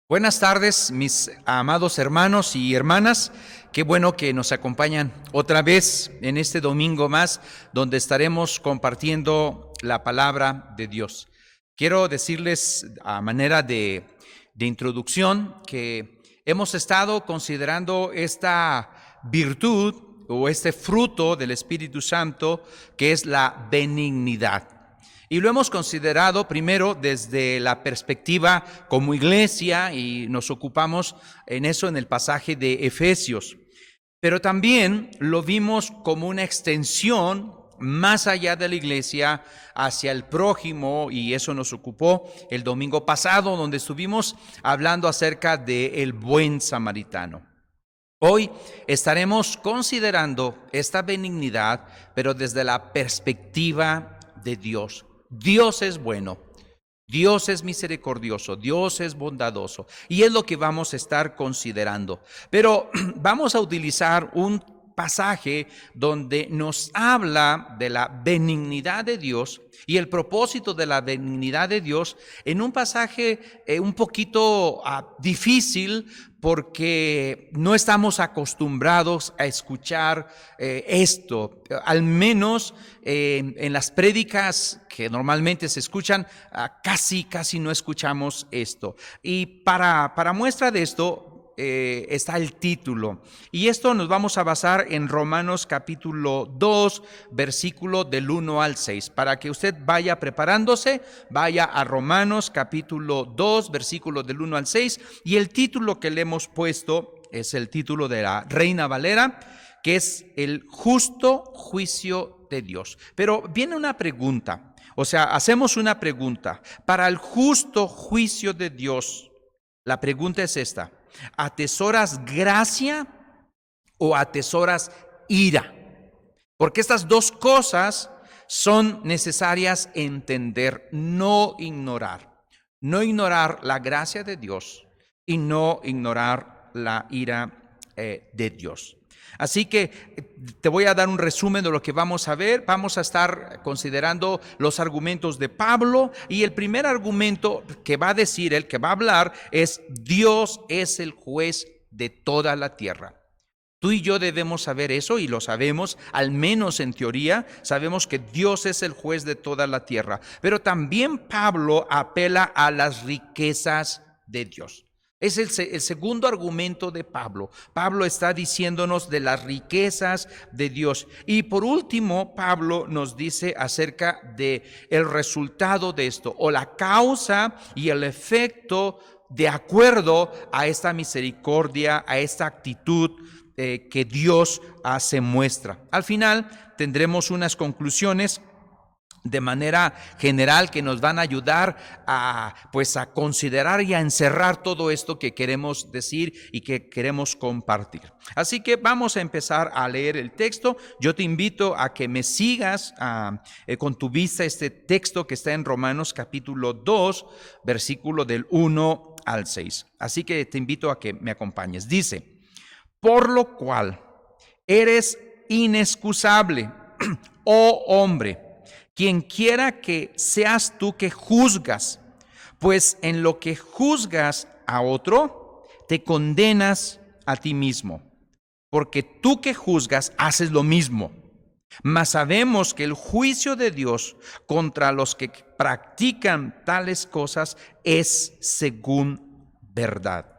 Buenas tardes, mis amados hermanos y hermanas. Qué bueno que nos acompañan otra vez en este domingo más, donde estaremos compartiendo la palabra de Dios. Quiero decirles a manera de introducción que hemos estado considerando esta virtud o este fruto del Espíritu Santo, que es la benignidad. Y lo hemos considerado primero desde la perspectiva como iglesia, y nos ocupamos en eso en el pasaje de Efesios. Pero también lo vimos como una extensión más allá de la iglesia hacia el prójimo, y eso nos ocupó el domingo pasado, donde estuvimos hablando acerca del buen samaritano. Hoy estaremos considerando esta benignidad, pero desde la perspectiva de Dios. Dios es bueno, Dios es misericordioso, Dios es bondadoso, y es lo que vamos a estar considerando. Pero vamos a utilizar un pasaje donde nos habla de la benignidad de Dios y el propósito de la benignidad de Dios en un pasaje un poquito difícil, porque no estamos acostumbrados a escuchar esto. Al menos en las prédicas que normalmente se escuchan, casi no escuchamos esto. Y para muestra de esto está el título, y esto nos vamos a basar en Romanos capítulo 2, versículo del 1 al 6. Para que usted vaya preparándose, vaya a Romanos capítulo 2, versículo del 1 al 6, y el título que le hemos puesto es el título de la Reina Valera, que es el justo juicio de Dios. Pero viene una pregunta, o sea, hacemos una pregunta. Para el justo juicio de Dios, la pregunta es esta: ¿atesoras gracia o atesoras ira? Porque estas dos cosas son necesarias entender, no ignorar. No ignorar la gracia de Dios y no ignorar la ira de Dios. Así que te voy a dar un resumen de lo que vamos a ver. Vamos a estar considerando los argumentos de Pablo, y el primer argumento que va a decir, el que va a hablar, es: Dios es el juez de toda la tierra. Tú y yo debemos saber eso, y lo sabemos, al menos en teoría, sabemos que Dios es el juez de toda la tierra. Pero también Pablo apela a las riquezas de Dios. Es el segundo argumento de Pablo. Pablo está diciéndonos de las riquezas de Dios. Y por último, Pablo nos dice acerca de el resultado de esto, o la causa y el efecto de acuerdo a esta misericordia, a esta actitud que Dios hace muestra. Al final tendremos unas conclusiones de manera general que nos van a ayudar a considerar y a encerrar todo esto que queremos decir y que queremos compartir. Así que vamos a empezar a leer el texto. Yo te invito a que me sigas con tu vista este texto que está en Romanos capítulo 2, versículo del 1 al 6. Así que te invito a que me acompañes. Dice: por lo cual eres inexcusable, oh hombre, quien quiera que seas tú que juzgas, pues en lo que juzgas a otro, te condenas a ti mismo, porque tú que juzgas haces lo mismo. Mas sabemos que el juicio de Dios contra los que practican tales cosas es según verdad.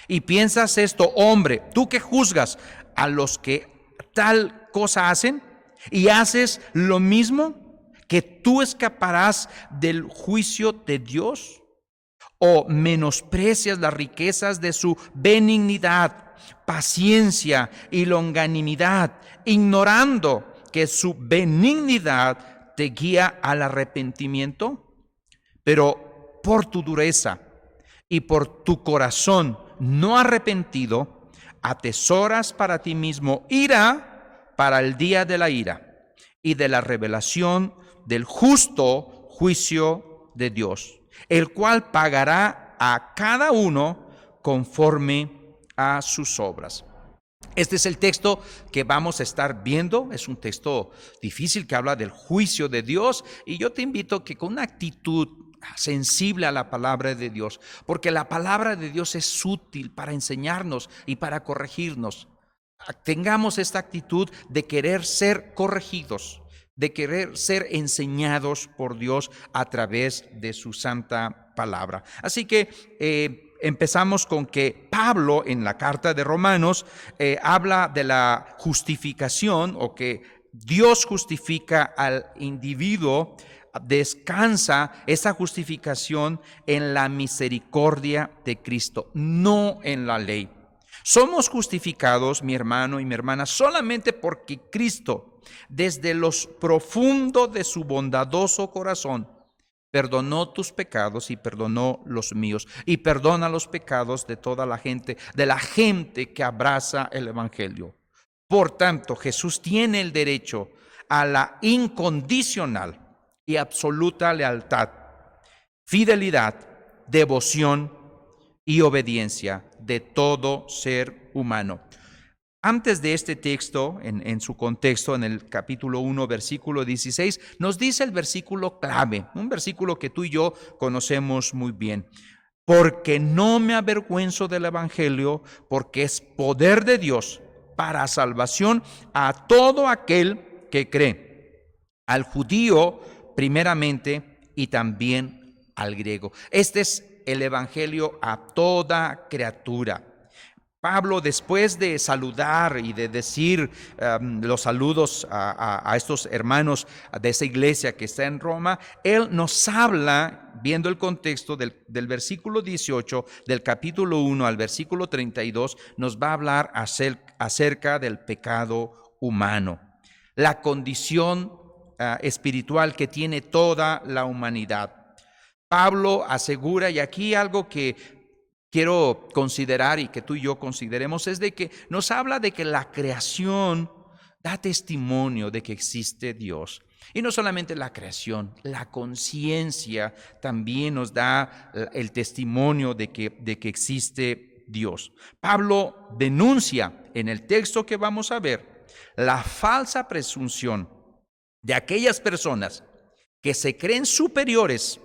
Y piensas esto, hombre, tú que juzgas a los que tal cosa hacen y haces lo mismo, ¿que tú escaparás del juicio de Dios? ¿O menosprecias las riquezas de su benignidad, paciencia y longanimidad, ignorando que su benignidad te guía al arrepentimiento? Pero por tu dureza y por tu corazón no arrepentido, atesoras para ti mismo ira para el día de la ira y de la revelación del justo juicio de Dios, el cual pagará a cada uno conforme a sus obras. Este es el texto que vamos a estar viendo. Es un texto difícil que habla del juicio de Dios, y yo te invito que con una actitud sensible a la palabra de Dios, porque la palabra de Dios es útil para enseñarnos y para corregirnos. Tengamos esta actitud de querer ser corregidos, de querer ser enseñados por Dios a través de su santa palabra. Así que empezamos con que Pablo en la carta de Romanos habla de la justificación, o que Dios justifica al individuo, descansa esa justificación en la misericordia de Cristo, no en la ley. Somos justificados, mi hermano y mi hermana, solamente porque Cristo, desde los profundos de su bondadoso corazón, perdonó tus pecados y perdonó los míos, y perdona los pecados de toda la gente, de la gente que abraza el Evangelio. Por tanto, Jesús tiene el derecho a la incondicional y absoluta lealtad, fidelidad, devoción y obediencia de todo ser humano. Antes de este texto, en su contexto, en el capítulo 1, versículo 16, nos dice el versículo clave, un versículo que tú y yo conocemos muy bien. Porque no me avergüenzo del Evangelio, porque es poder de Dios para salvación a todo aquel que cree, al judío primeramente y también al griego. Este es el Evangelio a toda criatura. Pablo, después de saludar y de decir los saludos a estos hermanos de esa iglesia que está en Roma, él nos habla, viendo el contexto del versículo 18, del capítulo 1 al versículo 32, nos va a hablar acerca del pecado humano, la condición espiritual que tiene toda la humanidad. Pablo asegura, y aquí algo que quiero considerar y que tú y yo consideremos, es de que nos habla de que la creación da testimonio de que existe Dios. Y no solamente la creación, la conciencia también nos da el testimonio de que existe Dios. Pablo denuncia en el texto que vamos a ver la falsa presunción de aquellas personas que se creen superiores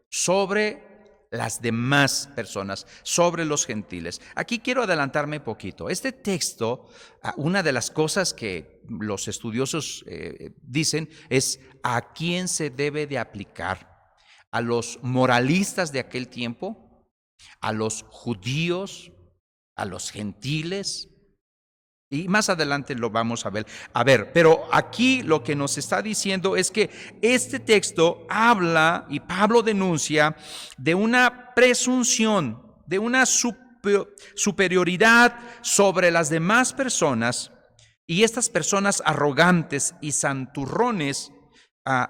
sobre las demás personas, sobre los gentiles. Aquí quiero adelantarme un poquito. Este texto, una de las cosas que los estudiosos dicen es a quién se debe de aplicar: a los moralistas de aquel tiempo, a los judíos, a los gentiles. Y más adelante lo vamos a ver. Pero aquí lo que nos está diciendo es que este texto habla, y Pablo denuncia, de una presunción, de una superioridad sobre las demás personas, y estas personas arrogantes y santurrones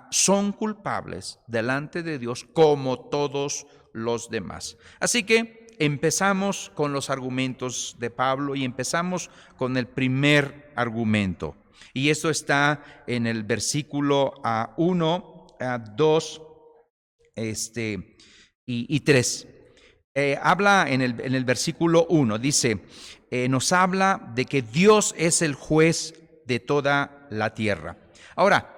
son culpables delante de Dios como todos los demás. Así que empezamos con los argumentos de Pablo y empezamos con el primer argumento. Y esto está en el versículo 1, 2 y 3. Habla en el versículo 1, dice, nos habla de que Dios es el juez de toda la tierra. Ahora,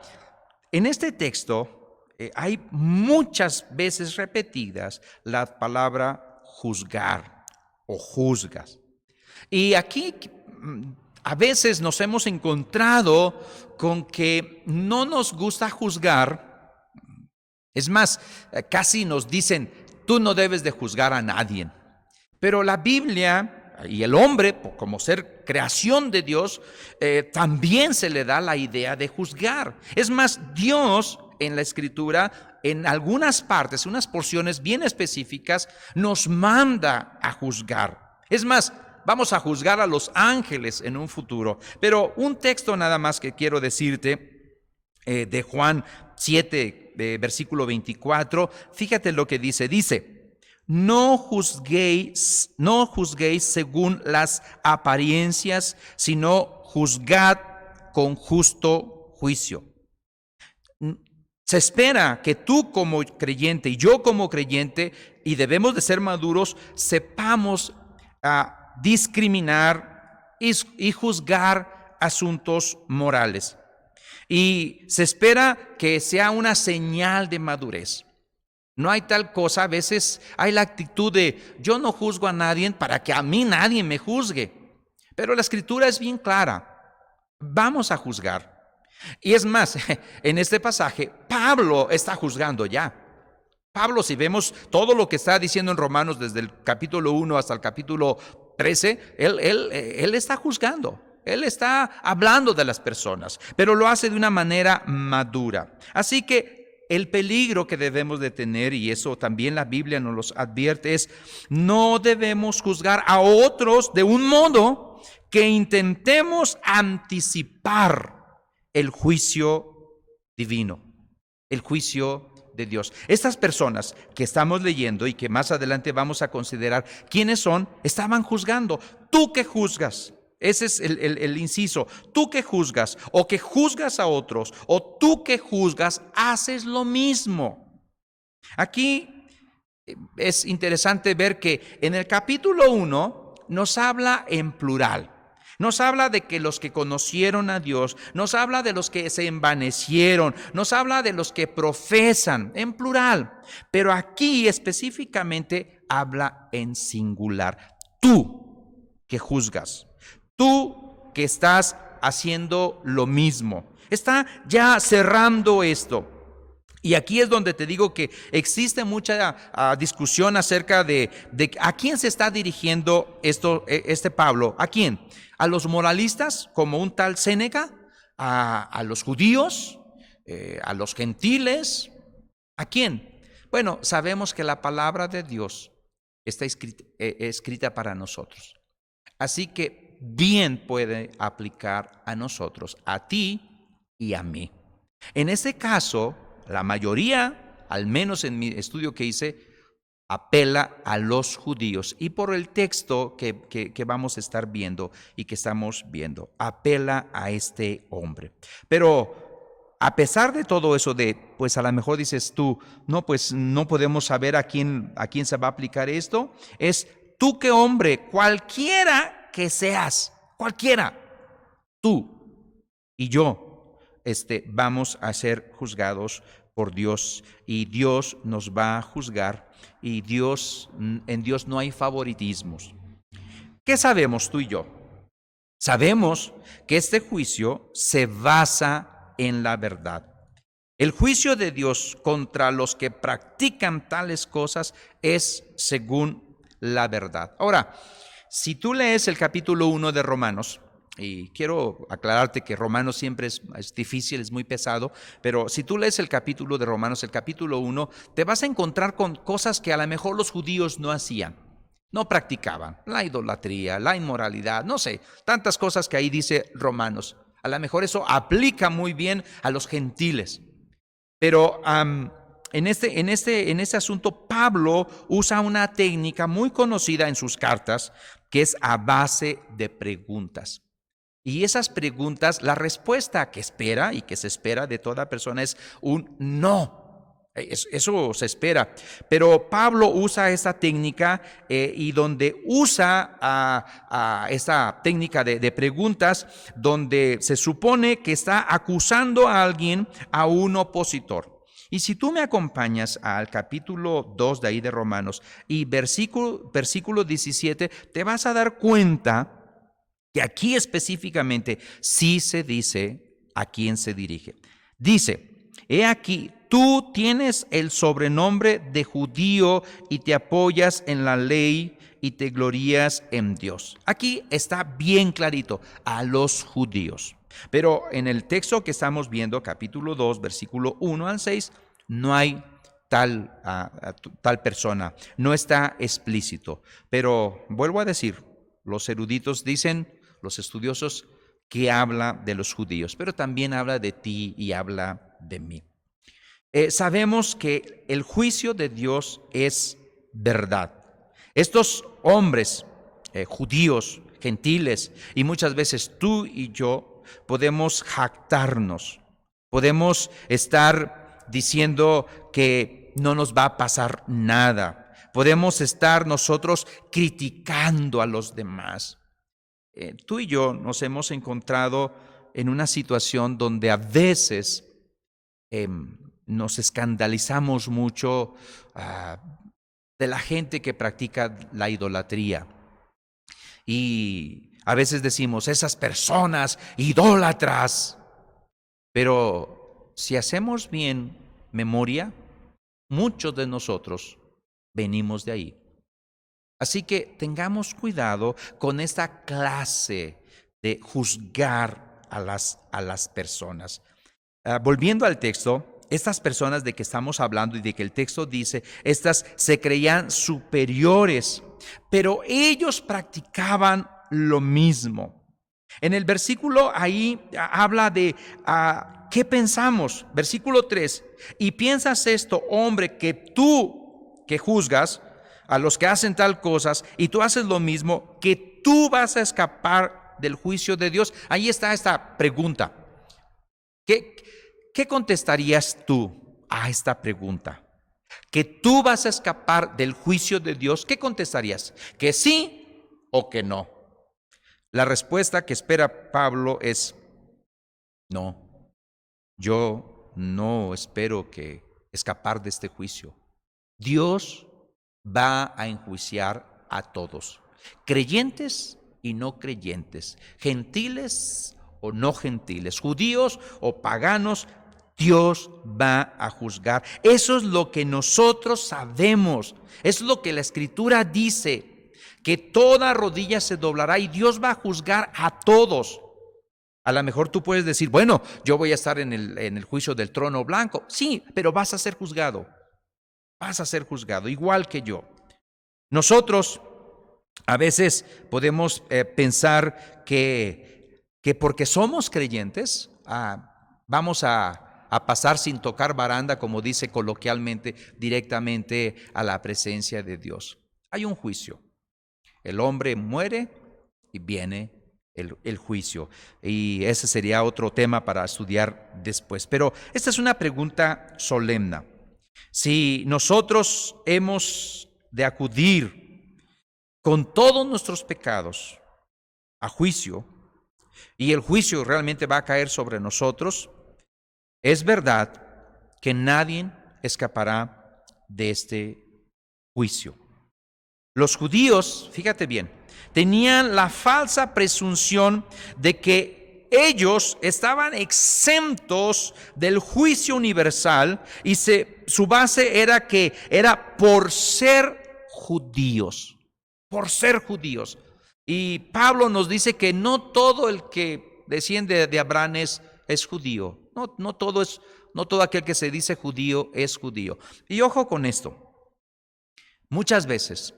en este texto hay muchas veces repetidas la palabra juzgar o juzgas. Y aquí a veces nos hemos encontrado con que no nos gusta juzgar. Es más, casi nos dicen, tú no debes de juzgar a nadie. Pero la Biblia y el hombre, como ser creación de Dios, también se le da la idea de juzgar. Es más, Dios en la Escritura, en algunas partes, unas porciones bien específicas, nos manda a juzgar. Es más, vamos a juzgar a los ángeles en un futuro. Pero un texto nada más que quiero decirte, de Juan 7, versículo 24, fíjate lo que dice, no juzguéis según las apariencias, sino juzgad con justo juicio. Se espera que tú como creyente y yo como creyente, y debemos de ser maduros, sepamos discriminar y juzgar asuntos morales. Y se espera que sea una señal de madurez. No hay tal cosa. A veces hay la actitud de yo no juzgo a nadie para que a mí nadie me juzgue. Pero la Escritura es bien clara. Vamos a juzgar. Y es más, en este pasaje, Pablo está juzgando ya. Pablo, si vemos todo lo que está diciendo en Romanos desde el capítulo 1 hasta el capítulo 13, él está juzgando. Él está hablando de las personas, pero lo hace de una manera madura. Así que el peligro que debemos de tener, y eso también la Biblia nos los advierte, es no debemos juzgar a otros de un modo que intentemos anticipar el juicio divino, el juicio de Dios. Estas personas que estamos leyendo y que más adelante vamos a considerar quiénes son, estaban juzgando. ¿Tú qué juzgas? Ese es el inciso. Tú que juzgas o que juzgas a otros o tú que juzgas, haces lo mismo. Aquí es interesante ver que en el capítulo 1 nos habla en plural. Nos habla de que los que conocieron a Dios, nos habla de los que se envanecieron, nos habla de los que profesan, en plural. Pero aquí específicamente habla en singular. Tú que juzgas, tú que estás haciendo lo mismo. Está ya cerrando esto. Y aquí es donde te digo que existe mucha discusión acerca de a quién se está dirigiendo este Pablo. ¿A quién? ¿A los moralistas como un tal Séneca? ¿A los judíos? ¿A los gentiles? ¿A quién? Bueno, sabemos que la palabra de Dios está escrita para nosotros. Así que bien puede aplicar a nosotros, a ti y a mí. En este caso, la mayoría, al menos en mi estudio que hice, apela a los judíos. Y por el texto que vamos a estar viendo y que estamos viendo, apela a este hombre. Pero a pesar de todo eso pues a lo mejor dices tú, no, pues no podemos saber a quién se va a aplicar esto. Es tú que hombre, cualquiera que seas, cualquiera, tú y yo, vamos a ser juzgados por Dios y Dios nos va a juzgar y en Dios no hay favoritismos. ¿Qué sabemos tú y yo? Sabemos que este juicio se basa en la verdad. El juicio de Dios contra los que practican tales cosas es según la verdad. Ahora, si tú lees el capítulo 1 de Romanos, y quiero aclararte que Romanos siempre es difícil, es muy pesado, pero si tú lees el capítulo de Romanos, el capítulo 1, te vas a encontrar con cosas que a lo mejor los judíos no hacían, no practicaban, la idolatría, la inmoralidad, no sé, tantas cosas que ahí dice Romanos. A lo mejor eso aplica muy bien a los gentiles, pero en este asunto Pablo usa una técnica muy conocida en sus cartas que es a base de preguntas. Y esas preguntas, la respuesta que espera y que se espera de toda persona es un no. Eso se espera. Pero Pablo usa esa técnica y donde usa esta técnica de preguntas, donde se supone que está acusando a alguien, a un opositor. Y si tú me acompañas al capítulo 2 de ahí de Romanos y versículo 17, te vas a dar cuenta que aquí específicamente sí se dice a quién se dirige. Dice, he aquí, tú tienes el sobrenombre de judío y te apoyas en la ley y te glorías en Dios. Aquí está bien clarito, a los judíos. Pero en el texto que estamos viendo, capítulo 2, versículo 1 al 6, no hay tal persona, no está explícito. Pero vuelvo a decir, los eruditos dicen, los estudiosos, que habla de los judíos, pero también habla de ti y habla de mí. Sabemos que el juicio de Dios es verdad. Estos hombres judíos, gentiles, y muchas veces tú y yo podemos jactarnos, podemos estar diciendo que no nos va a pasar nada, podemos estar nosotros criticando a los demás. Tú y yo nos hemos encontrado en una situación donde a veces nos escandalizamos mucho de la gente que practica la idolatría. Y a veces decimos, esas personas idólatras. Pero si hacemos bien memoria, muchos de nosotros venimos de ahí. Así que tengamos cuidado con esta clase de juzgar a las personas. Volviendo al texto, estas personas de que estamos hablando y de que el texto dice, estas se creían superiores, pero ellos practicaban lo mismo. En el versículo ahí habla de ¿qué pensamos? Versículo 3, y piensas esto, hombre, que tú que juzgas a los que hacen tal cosas y tú haces lo mismo, que tú vas a escapar del juicio de Dios. Ahí está esta pregunta. ¿Qué contestarías tú a esta pregunta? ¿Que tú vas a escapar del juicio de Dios? ¿Qué contestarías? ¿Que sí o que no? La respuesta que espera Pablo es no. Yo no espero que escapar de este juicio. Dios va a enjuiciar a todos, creyentes y no creyentes, gentiles o no gentiles, judíos o paganos. Dios va a juzgar. Eso es lo que nosotros sabemos, es lo que la Escritura dice, que toda rodilla se doblará y Dios va a juzgar a todos. A lo mejor tú puedes decir, bueno, yo voy a estar en el juicio del trono blanco. Sí, pero vas a ser juzgado. Vas a ser juzgado, igual que yo. Nosotros a veces podemos pensar que porque somos creyentes, vamos a pasar sin tocar baranda, como dice coloquialmente, directamente a la presencia de Dios. Hay un juicio. El hombre muere y viene el juicio. Y ese sería otro tema para estudiar después. Pero esta es una pregunta solemne. Si nosotros hemos de acudir con todos nuestros pecados a juicio, y el juicio realmente va a caer sobre nosotros, es verdad que nadie escapará de este juicio. Los judíos, fíjate bien, tenían la falsa presunción de que ellos estaban exentos del juicio universal y su base era que era por ser judíos, por ser judíos. Y Pablo nos dice que no todo el que desciende de Abraham es judío, no todo aquel que se dice judío es judío. Y ojo con esto, muchas veces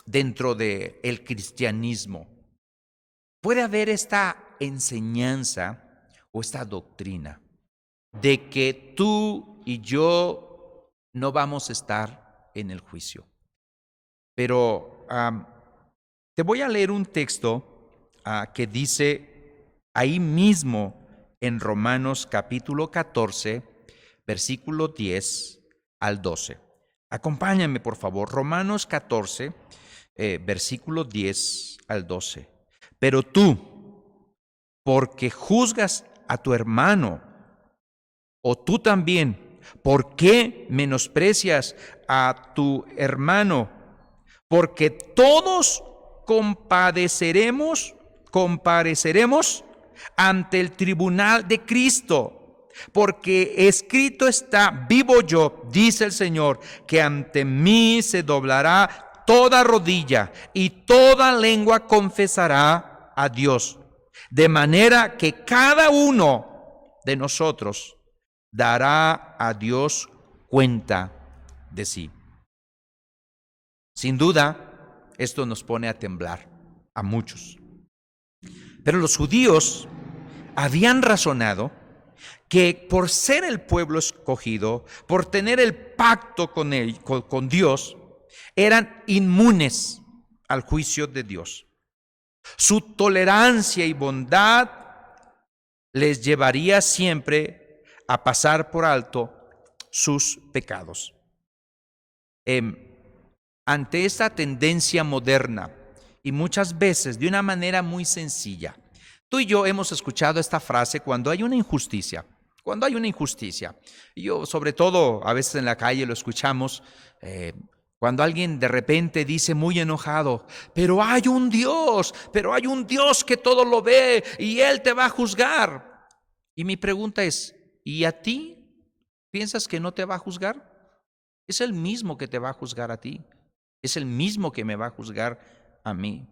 dentro del cristianismo puede haber esta enseñanza o esta doctrina de que tú y yo no vamos a estar en el juicio. Pero te voy a leer un texto que dice ahí mismo en Romanos capítulo 14, versículo 10 al 12. Acompáñame, por favor, Romanos 14, versículo 10 al 12. Pero tú, porque juzgas a tu hermano, o tú también, ¿por qué menosprecias a tu hermano? Porque todos compareceremos ante el tribunal de Cristo. Porque escrito está, vivo yo, dice el Señor, que ante mí se doblará toda rodilla y toda lengua confesará a Dios. De manera que cada uno de nosotros dará a Dios cuenta de sí. Sin duda, esto nos pone a temblar a muchos. Pero los judíos habían razonado que por ser el pueblo escogido, por tener el pacto con Dios, eran inmunes al juicio de Dios. Su tolerancia y bondad les llevaría siempre a pasar por alto sus pecados. Ante esta tendencia moderna, y muchas veces de una manera muy sencilla, tú y yo hemos escuchado esta frase cuando hay una injusticia. Cuando hay una injusticia. Y yo, sobre todo, a veces en la calle lo escuchamos, cuando alguien de repente dice muy enojado, pero hay un Dios que todo lo ve y Él te va a juzgar. Y mi pregunta es, ¿y a ti? ¿Piensas que no te va a juzgar? Es el mismo que te va a juzgar a ti. Es el mismo que me va a juzgar a mí.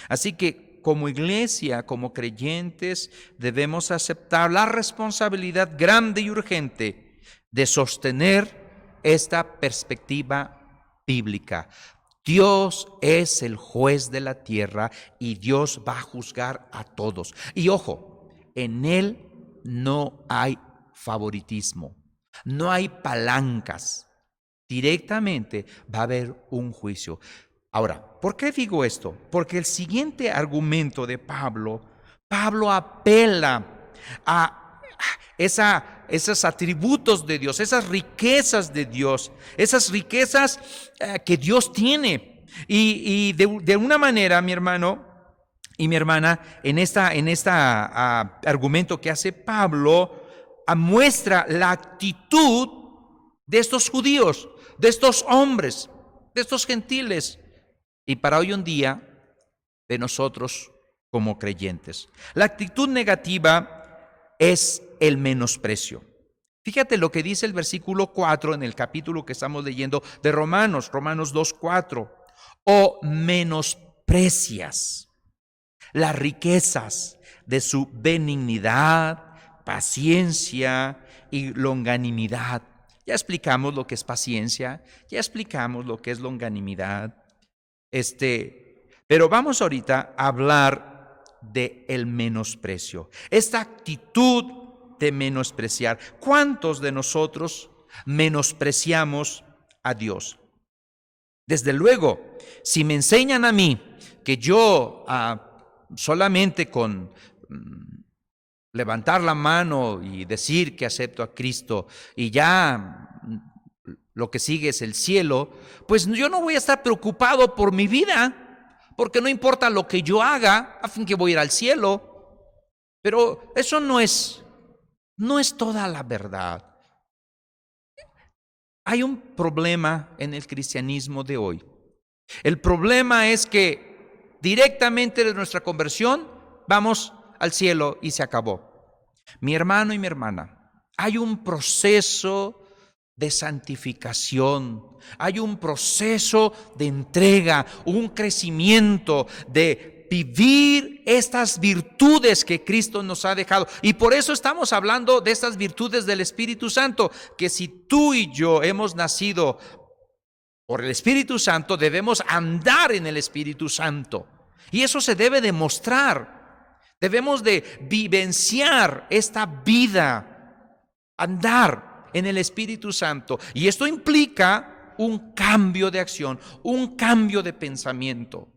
Así que como iglesia, como creyentes, debemos aceptar la responsabilidad grande y urgente de sostener esta perspectiva bíblica. Dios es el juez de la tierra y Dios va a juzgar a todos. Y ojo, en Él no hay favoritismo, no hay palancas. Directamente va a haber un juicio. Ahora, ¿por qué digo esto? Porque el siguiente argumento de Pablo apela a esos atributos de Dios, esas riquezas de Dios, esas riquezas que Dios tiene. Y de una manera, mi hermano y mi hermana, en esta argumento que hace Pablo, muestra la actitud de estos judíos, de estos hombres, de estos gentiles, y para hoy en día, de nosotros como creyentes. La actitud negativa es el menosprecio. Fíjate lo que dice el versículo 4 en el capítulo que estamos leyendo de Romanos 2:4. O menosprecias las riquezas de su benignidad, paciencia y longanimidad. Ya explicamos lo que es paciencia, ya explicamos lo que es longanimidad. Pero vamos ahorita a hablar de el menosprecio. Esta actitud de menospreciar. ¿Cuántos de nosotros menospreciamos a Dios? Desde luego, si me enseñan a mí que yo solamente con levantar la mano y decir que acepto a Cristo y ya lo que sigue es el cielo, pues yo no voy a estar preocupado por mi vida, porque no importa lo que yo haga, a fin que voy a ir al cielo. Pero eso no es toda la verdad. Hay un problema en el cristianismo de hoy. El problema es que directamente de nuestra conversión vamos al cielo y se acabó. Mi hermano y mi hermana, hay un proceso de santificación, hay un proceso de entrega, un crecimiento de vivir estas virtudes que Cristo nos ha dejado. Y por eso estamos hablando de estas virtudes del Espíritu Santo, que si tú y yo hemos nacido por el Espíritu Santo, debemos andar en el Espíritu Santo. Y eso se debe demostrar. Debemos de vivenciar esta vida, andar en el Espíritu Santo. Y esto implica un cambio de acción, un cambio de pensamiento.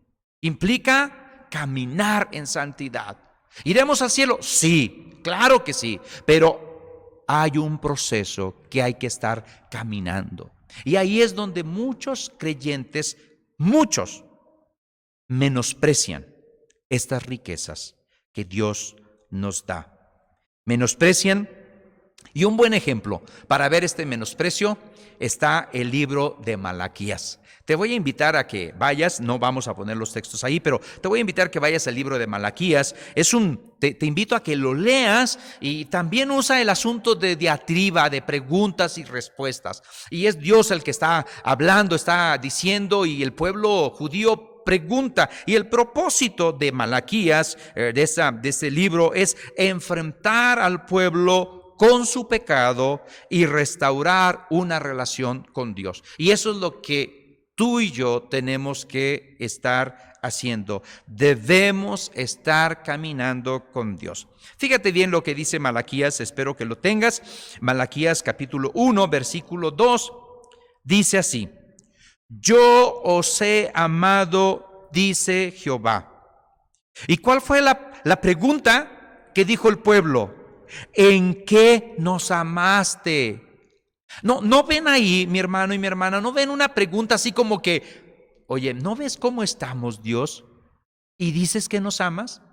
Implica caminar en santidad. ¿Iremos al cielo? Sí, claro que sí. Pero hay un proceso que hay que estar caminando. Y ahí es donde muchos creyentes, muchos, menosprecian estas riquezas que Dios nos da. Menosprecian. Y un buen ejemplo para ver este menosprecio está el libro de Malaquías. Te voy a invitar a que vayas, no vamos a poner los textos ahí, pero te voy a invitar a que vayas al libro de Malaquías. Te invito a que lo leas y también usa el asunto de diatriba, de preguntas y respuestas. Y es Dios el que está hablando, está diciendo, y el pueblo judío pregunta. Y el propósito de Malaquías, de este libro, es enfrentar al pueblo con su pecado y restaurar una relación con Dios. Y eso es lo que tú y yo tenemos que estar haciendo. Debemos estar caminando con Dios. Fíjate bien lo que dice Malaquías, espero que lo tengas. Malaquías capítulo 1, versículo 2, dice así: yo os he amado, dice Jehová. ¿Y cuál fue la pregunta que dijo el pueblo? ¿En qué nos amaste? No ven ahí, mi hermano y mi hermana, no ven una pregunta así como que, oye, ¿no ves cómo estamos, Dios? ¿Y dices que nos amas?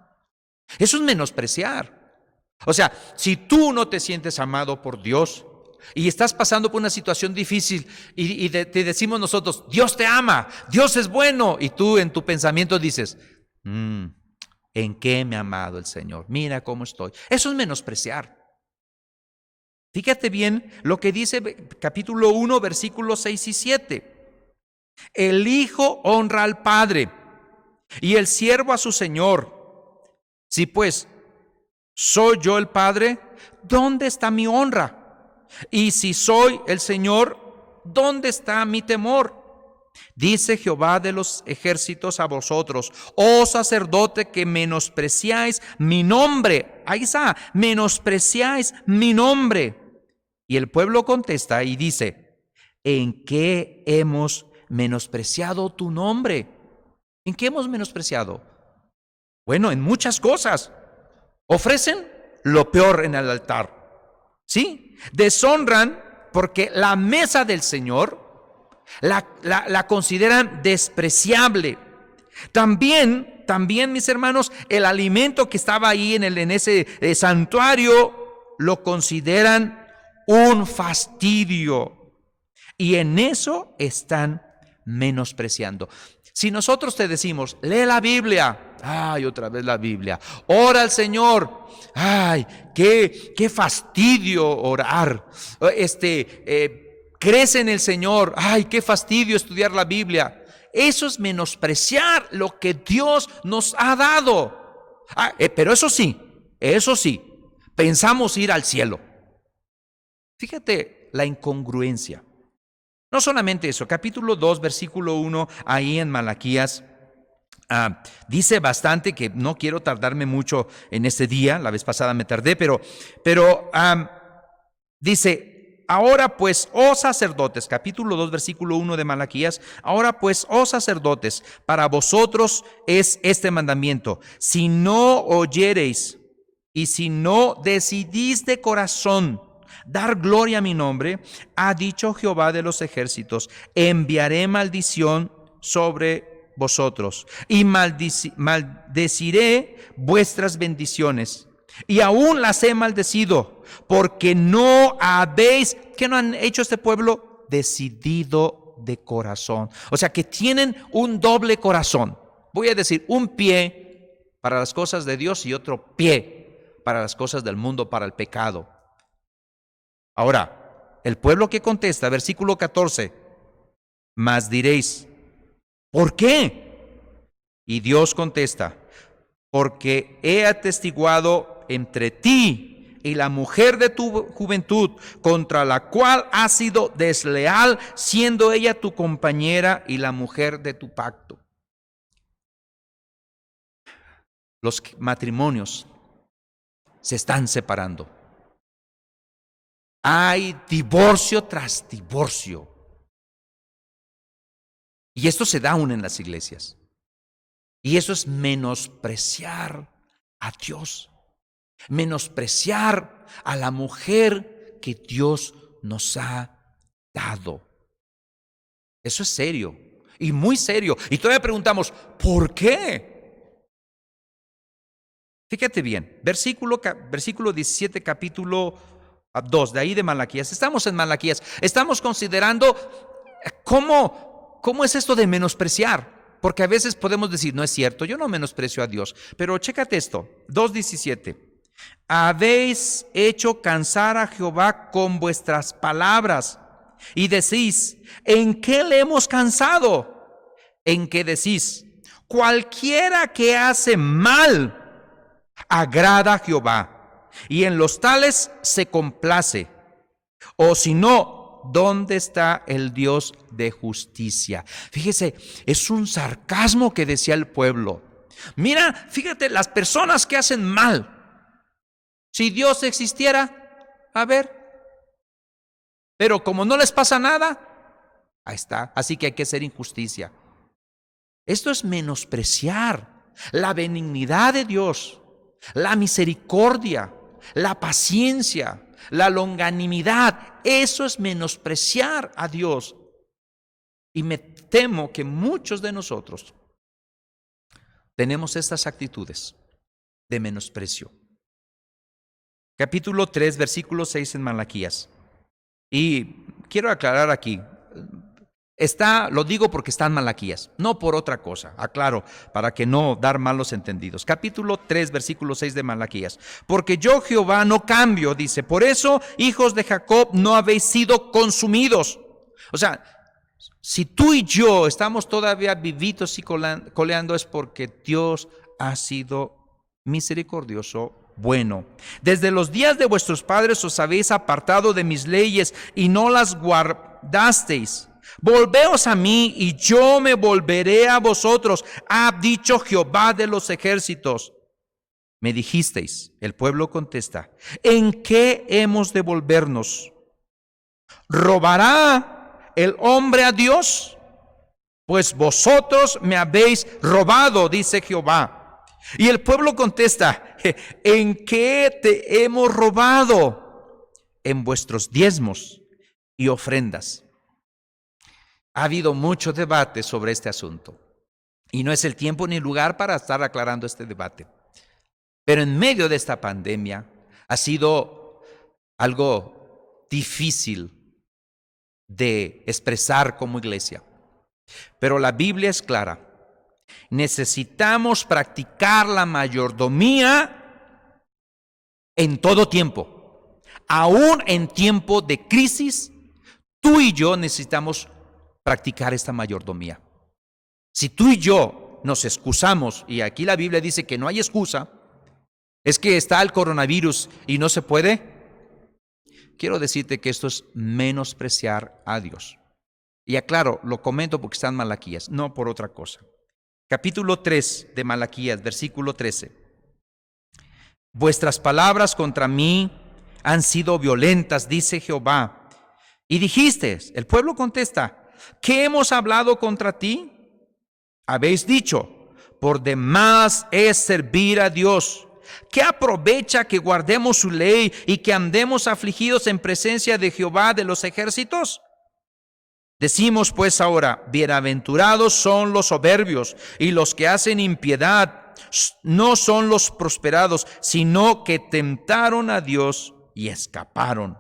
Eso es menospreciar. O sea, si tú no te sientes amado por Dios y estás pasando por una situación difícil y te decimos nosotros, Dios te ama, Dios es bueno, y tú en tu pensamiento dices, ¿en qué me ha amado el Señor? Mira cómo estoy. Eso es menospreciar. Fíjate bien lo que dice capítulo 1, versículos 6 y 7. El Hijo honra al Padre y el siervo a su Señor. Si pues soy yo el Padre, ¿dónde está mi honra? Y si soy el Señor, ¿dónde está mi temor? Dice Jehová de los ejércitos a vosotros, oh sacerdote, que menospreciáis mi nombre. Ahí está, menospreciáis mi nombre. Y el pueblo contesta y dice, ¿en qué hemos menospreciado tu nombre? ¿En qué hemos menospreciado? Bueno, en muchas cosas. Ofrecen lo peor en el altar, ¿sí? Deshonran porque la mesa del Señor la consideran despreciable. También, mis hermanos, el alimento que estaba ahí en ese santuario lo consideran un fastidio. Y en eso están menospreciando. Si nosotros te decimos, lee la Biblia, ay, otra vez la Biblia, ora al Señor, ay, qué fastidio orar, crece en el Señor, ay, qué fastidio estudiar la Biblia. Eso es menospreciar lo que Dios nos ha dado. Pero eso sí, pensamos ir al cielo. Fíjate la incongruencia. No solamente eso, capítulo 2, versículo 1, ahí en Malaquías, dice bastante, que no quiero tardarme mucho en este día, la vez pasada me tardé, pero dice, ahora pues, oh sacerdotes, capítulo 2, versículo 1 de Malaquías, ahora pues, oh sacerdotes, para vosotros es este mandamiento, si no oyereis y si no decidís de corazón dar gloria a mi nombre, ha dicho Jehová de los ejércitos, enviaré maldición sobre vosotros y maldeciré vuestras bendiciones. Y aún las he maldecido, porque no habéis, ¿qué no han hecho este pueblo? Decidido de corazón. O sea que tienen un doble corazón. Voy a decir, un pie para las cosas de Dios y otro pie para las cosas del mundo, para el pecado. Ahora, el pueblo que contesta, versículo 14, mas diréis, ¿por qué? Y Dios contesta, porque he atestiguado entre ti y la mujer de tu juventud, contra la cual has sido desleal, siendo ella tu compañera y la mujer de tu pacto. Los matrimonios se están separando. Hay divorcio tras divorcio. Y esto se da aún en las iglesias. Y eso es menospreciar a Dios. Menospreciar a la mujer que Dios nos ha dado. Eso es serio. Y muy serio. Y todavía preguntamos, ¿por qué? Fíjate bien, versículo 17, capítulo 2, de ahí de Malaquías. Estamos en Malaquías. Estamos considerando cómo es esto de menospreciar. Porque a veces podemos decir, no es cierto, yo no menosprecio a Dios. Pero chécate esto, 2:17. Habéis hecho cansar a Jehová con vuestras palabras. Y decís, ¿en qué le hemos cansado? En que decís, cualquiera que hace mal agrada a Jehová, y en los tales se complace. O si no, ¿dónde está el Dios de justicia? Fíjese, es un sarcasmo que decía el pueblo. Mira, fíjate, las personas que hacen mal. Si Dios existiera, a ver. Pero como no les pasa nada, ahí está. Así que hay que hacer injusticia. Esto es menospreciar la benignidad de Dios, la misericordia, la paciencia, la longanimidad. Eso es menospreciar a Dios. Y me temo que muchos de nosotros tenemos estas actitudes de menosprecio. capítulo 3, versículo 6 en Malaquías. Y quiero aclarar aquí, lo digo porque está en Malaquías, no por otra cosa, aclaro, para que no dar malos entendidos. Capítulo 3, versículo 6 de Malaquías. Porque yo, Jehová, no cambio, dice, por eso, hijos de Jacob, no habéis sido consumidos. O sea, si tú y yo estamos todavía vivitos y coleando, es porque Dios ha sido misericordioso, bueno. Desde los días de vuestros padres os habéis apartado de mis leyes y no las guardasteis. Volveos a mí y yo me volveré a vosotros, ha dicho Jehová de los ejércitos. Me dijisteis, el pueblo contesta, ¿en qué hemos de volvernos? ¿Robará el hombre a Dios? Pues vosotros me habéis robado, dice Jehová. Y el pueblo contesta, ¿en qué te hemos robado? En vuestros diezmos y ofrendas. Ha habido mucho debate sobre este asunto y no es el tiempo ni el lugar para estar aclarando este debate. Pero en medio de esta pandemia ha sido algo difícil de expresar como iglesia. Pero la Biblia es clara. Necesitamos practicar la mayordomía en todo tiempo. Aún en tiempo de crisis, tú y yo necesitamos practicar esta mayordomía. Si tú y yo nos excusamos, y aquí la Biblia dice que no hay excusa, es que está el coronavirus y no se puede, quiero decirte que esto es menospreciar a Dios. Y aclaro, lo comento porque está en Malaquías, no por otra cosa. Capítulo 3 de Malaquías, versículo 13. Vuestras palabras contra mí han sido violentas, dice Jehová. Y dijiste, el pueblo contesta, ¿qué hemos hablado contra ti? Habéis dicho, por demás es servir a Dios. ¿Qué aprovecha que guardemos su ley y que andemos afligidos en presencia de Jehová de los ejércitos? Decimos pues ahora, bienaventurados son los soberbios y los que hacen impiedad, no son los prosperados, sino que tentaron a Dios y escaparon.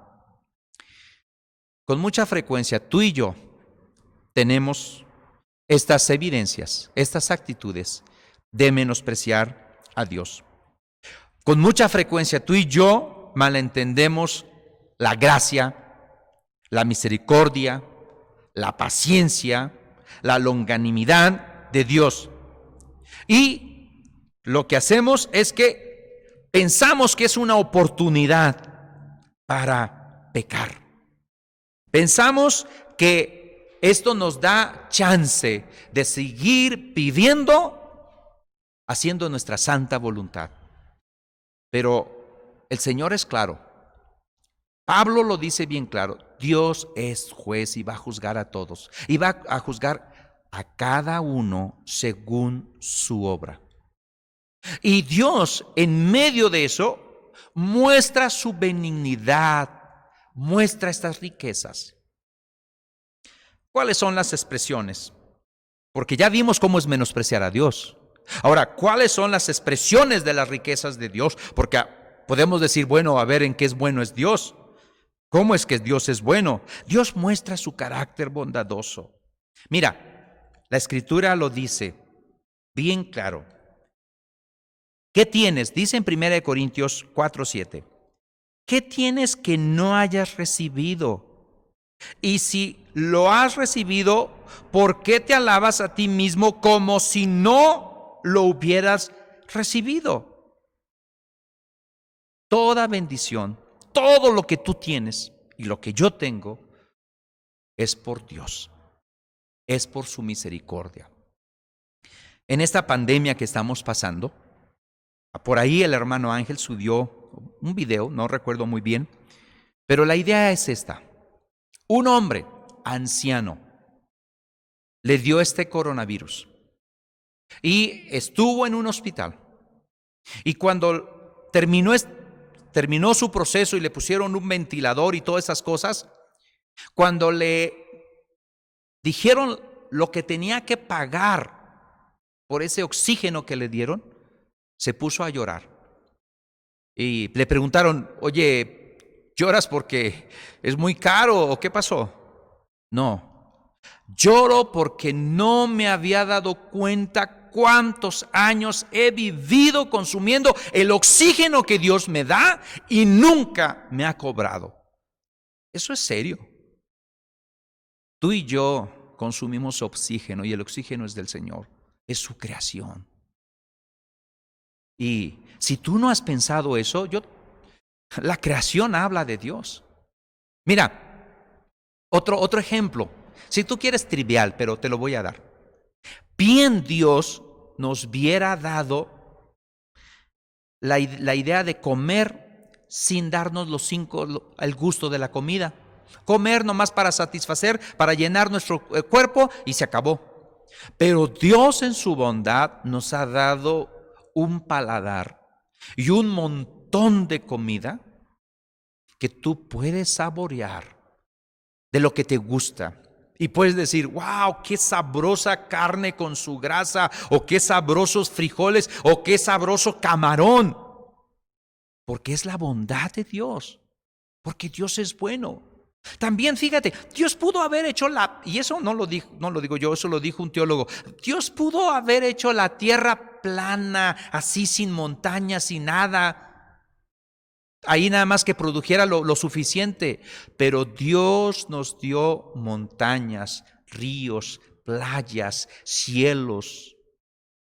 Con mucha frecuencia tú y yo tenemos estas evidencias, estas actitudes de menospreciar a Dios. Con mucha frecuencia tú y yo malentendemos la gracia, la misericordia, la paciencia, la longanimidad de Dios. Y lo que hacemos es que pensamos que es una oportunidad para pecar. Pensamos que esto nos da chance de seguir viviendo, haciendo nuestra santa voluntad. Pero el Señor es claro. Pablo lo dice bien claro. Dios es juez y va a juzgar a todos. Y va a juzgar a cada uno según su obra. Y Dios, en medio de eso, muestra su benignidad, muestra estas riquezas. ¿Cuáles son las expresiones? Porque ya vimos cómo es menospreciar a Dios. Ahora, ¿cuáles son las expresiones de las riquezas de Dios? Porque podemos decir, bueno, a ver en qué es bueno es Dios. ¿Cómo es que Dios es bueno? Dios muestra su carácter bondadoso. Mira, la Escritura lo dice bien claro. ¿Qué tienes? Dice en 1 Corintios 4:7. ¿Qué tienes que no hayas recibido? Y si lo has recibido, ¿por qué te alabas a ti mismo como si no lo hubieras recibido? Toda bendición, todo lo que tú tienes y lo que yo tengo es por Dios, es por su misericordia. En esta pandemia que estamos pasando, por ahí el hermano Ángel subió un video, no recuerdo muy bien, pero la idea es esta. Un hombre anciano le dio este coronavirus y estuvo en un hospital. Y cuando terminó su proceso y le pusieron un ventilador y todas esas cosas, cuando le dijeron lo que tenía que pagar por ese oxígeno que le dieron, se puso a llorar. Y le preguntaron, oye, ¿lloras porque es muy caro o qué pasó? No, lloro porque no me había dado cuenta cuántos años he vivido consumiendo el oxígeno que Dios me da y nunca me ha cobrado. Eso es serio. Tú y yo consumimos oxígeno y el oxígeno es del Señor, es su creación. Y si tú no has pensado eso, la creación habla de Dios. Mira, otro ejemplo. Si tú quieres trivial, pero te lo voy a dar. Bien Dios nos hubiera dado la idea de comer sin darnos el gusto de la comida. Comer nomás para satisfacer, para llenar nuestro cuerpo y se acabó. Pero Dios en su bondad nos ha dado un paladar y un montón de comida que tú puedes saborear de lo que te gusta. Y puedes decir, wow, qué sabrosa carne con su grasa, o qué sabrosos frijoles, o qué sabroso camarón. Porque es la bondad de Dios, porque Dios es bueno. También fíjate, Dios pudo haber hecho y eso no lo digo yo, eso lo dijo un teólogo. Dios pudo haber hecho la tierra plana, así sin montañas, sin nada. Ahí nada más que produjera lo suficiente. Pero Dios nos dio montañas, ríos, playas, cielos,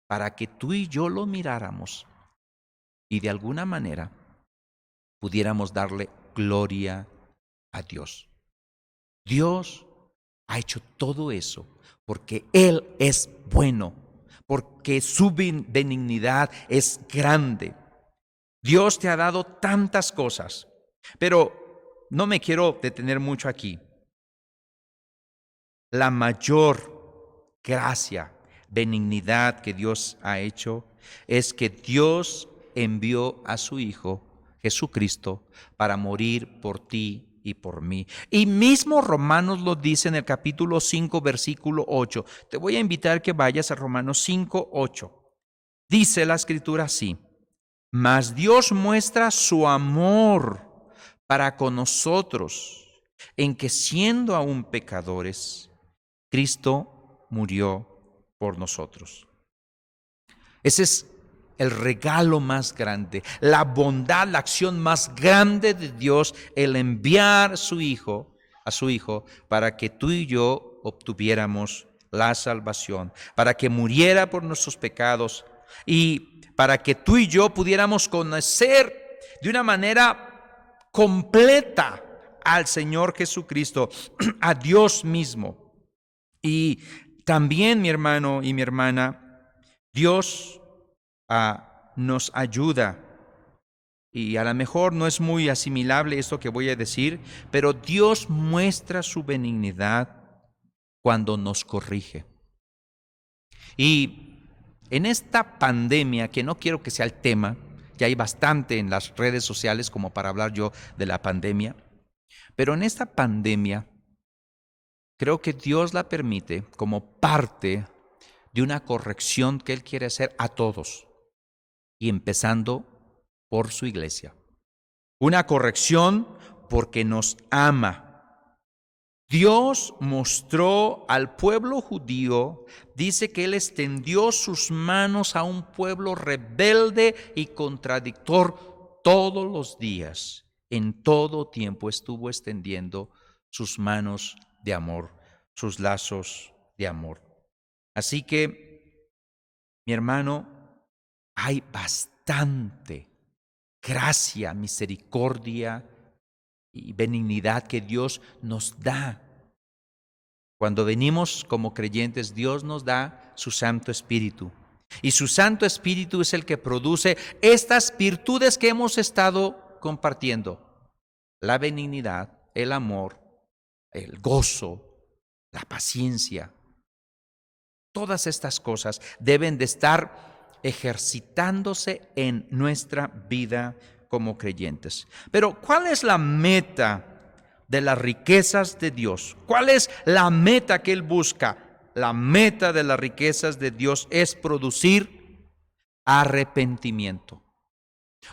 para que tú y yo lo miráramos y de alguna manera pudiéramos darle gloria a Dios. Dios ha hecho todo eso porque Él es bueno, porque su benignidad es grande. Dios te ha dado tantas cosas, pero no me quiero detener mucho aquí. La mayor gracia, benignidad que Dios ha hecho es que Dios envió a su Hijo Jesucristo para morir por ti y por mí. Y mismo Romanos lo dice en el capítulo 5, versículo 8. Te voy a invitar que vayas a Romanos 5, 8. Dice la Escritura así: mas Dios muestra su amor para con nosotros, en que siendo aún pecadores, Cristo murió por nosotros. Ese es el regalo más grande, la bondad, la acción más grande de Dios, el enviar a su Hijo, para que tú y yo obtuviéramos la salvación, para que muriera por nuestros pecados y para que tú y yo pudiéramos conocer de una manera completa al Señor Jesucristo, a Dios mismo. Y también, mi hermano y mi hermana, Dios nos ayuda. Y a lo mejor no es muy asimilable esto que voy a decir, pero Dios muestra su benignidad cuando nos corrige. Y en esta pandemia, que no quiero que sea el tema, que hay bastante en las redes sociales como para hablar yo de la pandemia, pero en esta pandemia creo que Dios la permite como parte de una corrección que Él quiere hacer a todos, y empezando por su iglesia. Una corrección porque nos ama. Dios mostró al pueblo judío, dice que Él extendió sus manos a un pueblo rebelde y contradictor todos los días. En todo tiempo estuvo extendiendo sus manos de amor, sus lazos de amor. Así que, mi hermano, hay bastante gracia, misericordia y benignidad que Dios nos da. Cuando venimos como creyentes, Dios nos da su Santo Espíritu. Y su Santo Espíritu es el que produce estas virtudes que hemos estado compartiendo: la benignidad, el amor, el gozo, la paciencia. Todas estas cosas deben de estar ejercitándose en nuestra vida como creyentes. Pero ¿cuál es la meta de las riquezas de Dios? ¿Cuál es la meta que Él busca? La meta de las riquezas de Dios es producir arrepentimiento.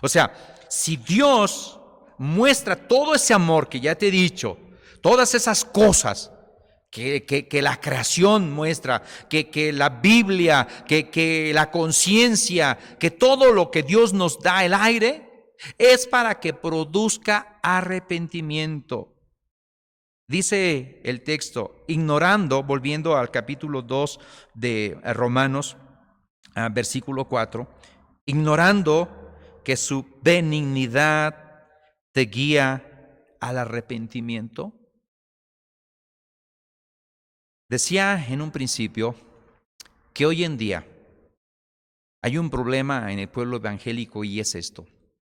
O sea, si Dios muestra todo ese amor que ya te he dicho, todas esas cosas que la creación muestra, que la Biblia, que la conciencia, que todo lo que Dios nos da, el aire, es para que produzca arrepentimiento. Dice el texto, ignorando, volviendo al capítulo 2 de Romanos, versículo 4, ignorando que su benignidad te guía al arrepentimiento. Decía en un principio que hoy en día hay un problema en el pueblo evangélico y es esto,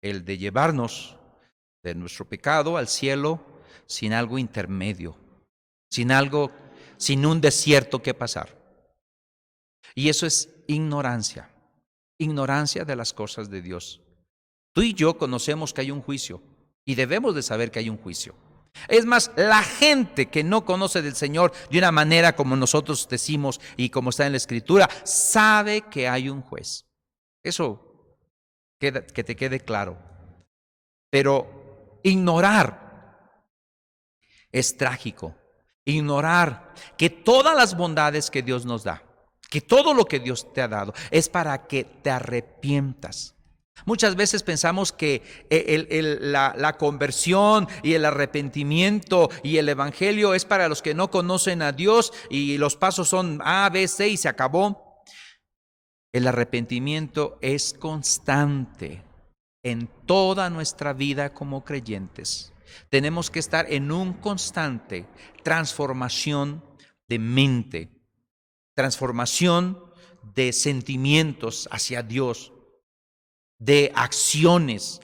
el de llevarnos de nuestro pecado al cielo sin algo intermedio, sin un desierto que pasar. Y eso es ignorancia de las cosas de Dios. Tú y yo conocemos que hay un juicio y debemos de saber que hay un juicio. Es más, la gente que no conoce del Señor de una manera como nosotros decimos y como está en la Escritura, sabe que hay un juez. Eso que te quede claro. Pero ignorar es trágico. Ignorar que todas las bondades que Dios nos da, que todo lo que Dios te ha dado, es para que te arrepientas. Muchas veces pensamos que la conversión y el arrepentimiento y el evangelio es para los que no conocen a Dios y los pasos son A, B, C y se acabó. El arrepentimiento es constante en toda nuestra vida como creyentes. Tenemos que estar en un constante transformación de mente, transformación de sentimientos hacia Dios, de acciones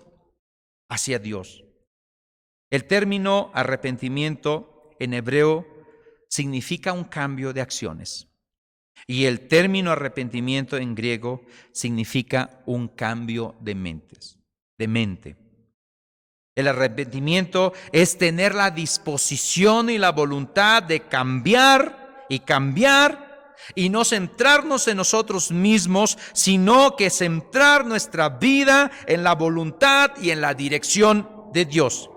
hacia Dios. El término arrepentimiento en hebreo significa un cambio de acciones y el término arrepentimiento en griego significa un cambio de mente. El arrepentimiento es tener la disposición y la voluntad de cambiar y no centrarnos en nosotros mismos, sino que centrar nuestra vida en la voluntad y en la dirección de Dios.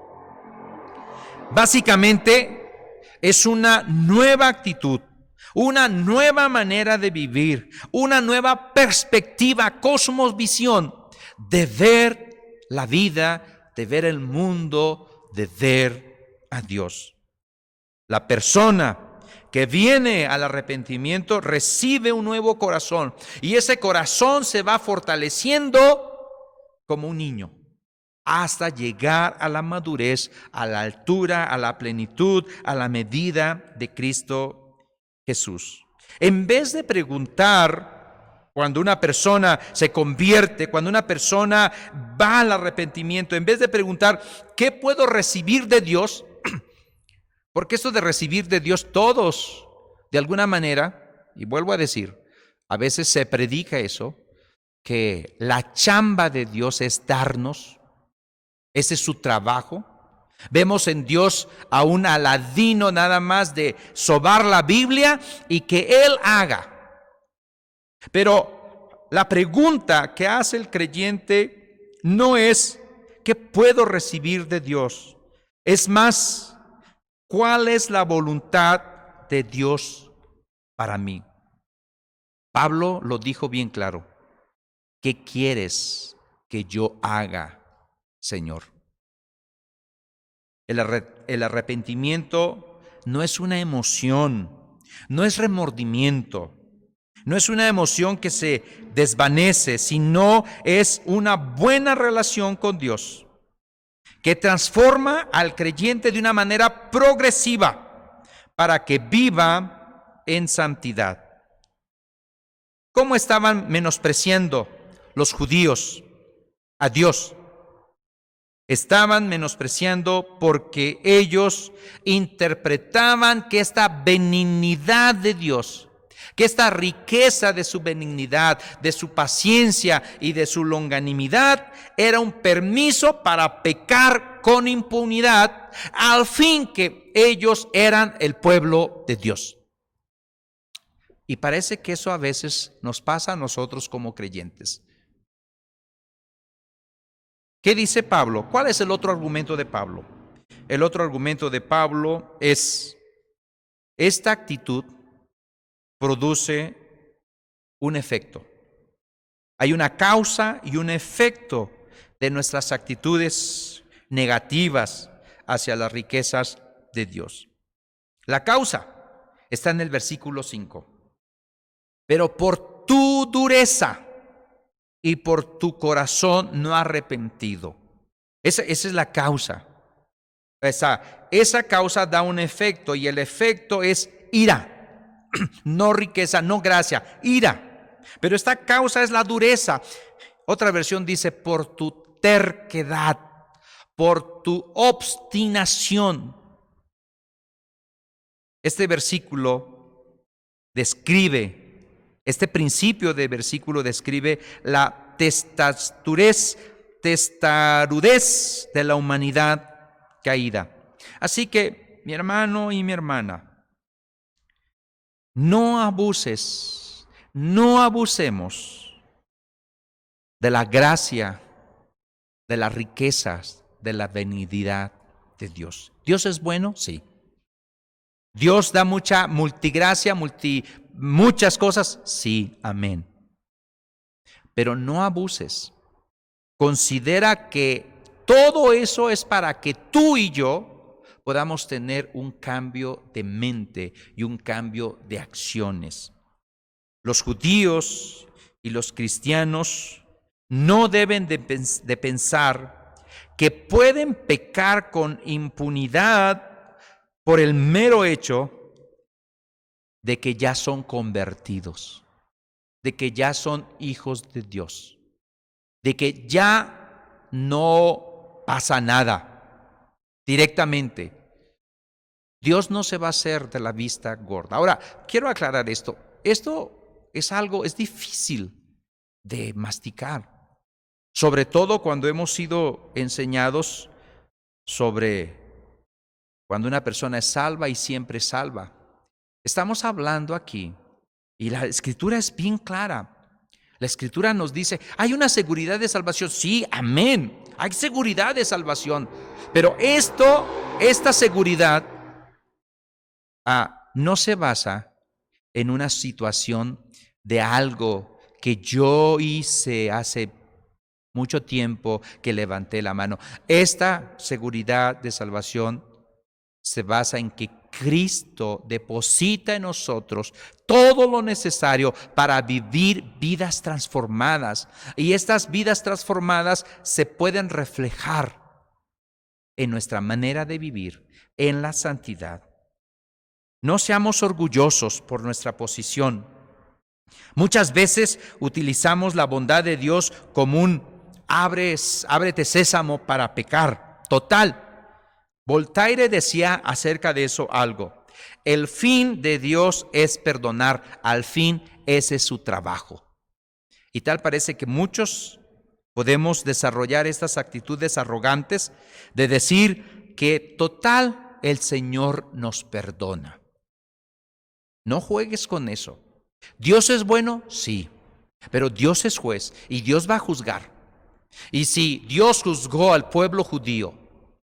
Básicamente es una nueva actitud, una nueva manera de vivir, una nueva perspectiva, cosmovisión de ver la vida, de ver el mundo, de ver a Dios. La persona que viene al arrepentimiento recibe un nuevo corazón y ese corazón se va fortaleciendo como un niño hasta llegar a la madurez, a la altura, a la plenitud, a la medida de Cristo Jesús. En vez de preguntar cuando una persona se convierte, cuando una persona va al arrepentimiento, en vez de preguntar ¿qué puedo recibir de Dios? Porque esto de recibir de Dios todos, de alguna manera, y vuelvo a decir, a veces se predica eso, que la chamba de Dios es darnos, ese es su trabajo. Vemos en Dios a un Aladino nada más de sobar la Biblia y que Él haga. Pero la pregunta que hace el creyente no es ¿qué puedo recibir de Dios? Es más, ¿cuál es la voluntad de Dios para mí? Pablo lo dijo bien claro. ¿Qué quieres que yo haga, Señor? El arrepentimiento no es una emoción, no es remordimiento, no es una emoción que se desvanece, sino es una buena relación con Dios, que transforma al creyente de una manera progresiva para que viva en santidad. ¿Cómo estaban menospreciando los judíos a Dios? Estaban menospreciando porque ellos interpretaban que esta benignidad de Dios, que esta riqueza de su benignidad, de su paciencia y de su longanimidad era un permiso para pecar con impunidad, al fin que ellos eran el pueblo de Dios. Y parece que eso a veces nos pasa a nosotros como creyentes. ¿Qué dice Pablo? ¿Cuál es el otro argumento de Pablo? El otro argumento de Pablo es: esta actitud produce un efecto. Hay una causa y un efecto de nuestras actitudes negativas hacia las riquezas de Dios. La causa está en el versículo 5. Pero por tu dureza y por tu corazón no arrepentido. Esa es la causa. Esa causa da un efecto, y el efecto es ira. No riqueza, no gracia, ira. Pero esta causa es la dureza. Otra versión dice: por tu terquedad, por tu obstinación. Este versículo describe, este principio de versículo describe la testarudez de la humanidad caída. Así que, mi hermano y mi hermana, no abuses, no abusemos de la gracia, de las riquezas, de la benignidad de Dios. ¿Dios es bueno? Sí. ¿Dios da mucha multigracia, muchas cosas? Sí, amén. Pero no abuses. Considera que todo eso es para que tú y yo podamos tener un cambio de mente y un cambio de acciones. Los judíos y los cristianos no deben de pensar que pueden pecar con impunidad por el mero hecho de que ya son convertidos, de que ya son hijos de Dios, de que ya no pasa nada directamente. Dios no se va a hacer de la vista gorda. Ahora, quiero aclarar esto. Esto es difícil de masticar, sobre todo cuando hemos sido enseñados sobre cuando una persona es salva y siempre salva. Estamos hablando aquí, y la Escritura es bien clara. La Escritura nos dice, hay una seguridad de salvación. Sí, amén. Hay seguridad de salvación. Pero esta seguridad no se basa en una situación de algo que yo hice hace mucho tiempo, que levanté la mano. Esta seguridad de salvación se basa en que Cristo deposita en nosotros todo lo necesario para vivir vidas transformadas. Y estas vidas transformadas se pueden reflejar en nuestra manera de vivir, en la santidad. No seamos orgullosos por nuestra posición. Muchas veces utilizamos la bondad de Dios como un ábrete sésamo para pecar. Total. Voltaire decía acerca de eso algo: el fin de Dios es perdonar, al fin ese es su trabajo. Y tal parece que muchos podemos desarrollar estas actitudes arrogantes de decir que total, el Señor nos perdona. No juegues con eso. ¿Dios es bueno? Sí, pero Dios es juez y Dios va a juzgar. Y si Dios juzgó al pueblo judío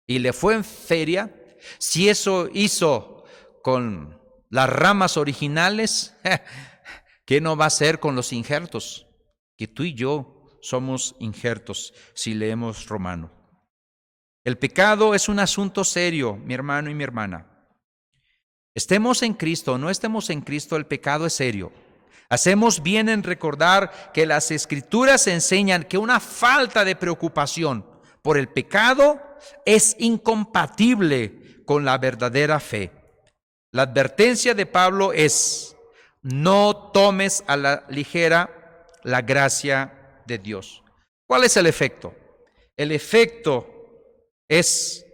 y le fue en feria, si eso hizo con las ramas originales, ¿qué no va a hacer con los injertos? Que tú y yo somos injertos si leemos Romano. El pecado es un asunto serio, mi hermano y mi hermana. Estemos en Cristo o no estemos en Cristo, el pecado es serio. Hacemos bien en recordar que las Escrituras enseñan que una falta de preocupación por el pecado es incompatible con la verdadera fe. La advertencia de Pablo es: no tomes a la ligera la gracia de Dios. ¿Cuál es el efecto? El efecto es: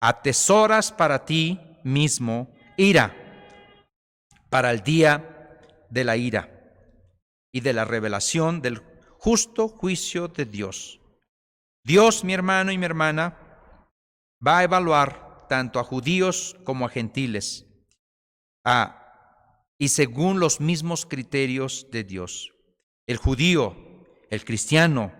atesoras para ti mismo ira para el día de la ira y de la revelación del justo juicio de Dios. Dios, mi hermano y mi hermana, va a evaluar tanto a judíos como a gentiles, y según los mismos criterios de Dios. El judío, el cristiano,